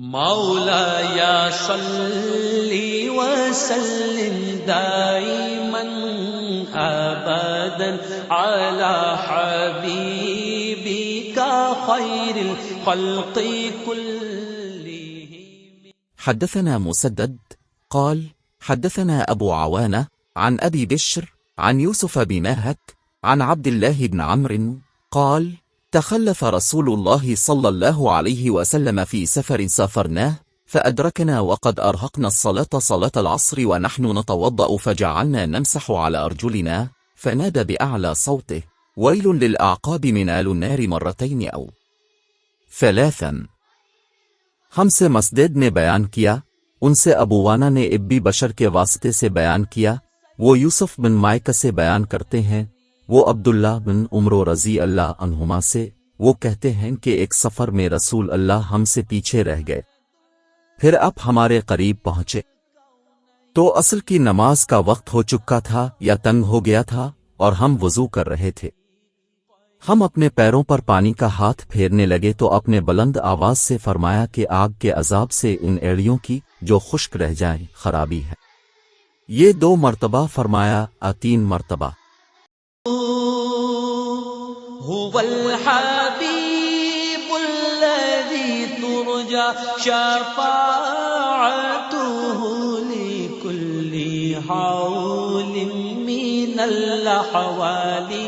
मौलाया सल्ली वसल्लिम दाइमन अबदन अला हबीबिका खैरिल खल्क़ि कुल्लिहिम। حدثنا مسدد قال حدثنا أبو عوانة عن أبي بشر عن يوسف بن ماهك عن عبد الله بن عمرو قال تخلف رسول الله صلى الله عليه وسلم في سفر سافرناه فأدركنا وقد أرهقنا الصلاة صلاة العصر ونحن نتوضأ فجعلنا نمسح على أرجلنا فنادى بأعلى صوته ويل للأعقاب منال النار مرتين أو ثلاثا। हमसे मसदद ने बयान किया, उनसे अबू वाना ने इब्बी बशर के वास्ते से बयान किया, वो यूसुफ बिन मायका से बयान करते हैं, वो अब्दुल्लाह बिन उमरो रज़ी अल्लाह अन्हुमा से, वो कहते हैं कि एक सफ़र में रसूल अल्लाह हमसे पीछे रह गए, फिर आप हमारे करीब पहुँचे तो असल की नमाज का वक्त हो चुका था या तंग हो गया था और हम वज़ू कर रहे थे। हम अपने पैरों पर पानी का हाथ फेरने लगे तो अपने बुलंद आवाज से फरमाया कि आग के अजाब से इन एड़ियों की जो खुश्क रह जाएं खराबी है। ये 2 मर्तबा फरमाया, 3 मर्तबा। हुवल हबीबुल्लज़ी तुरजा शफ़ाअतुहु लिकुल्ली हौलिन मिनल अहवाली।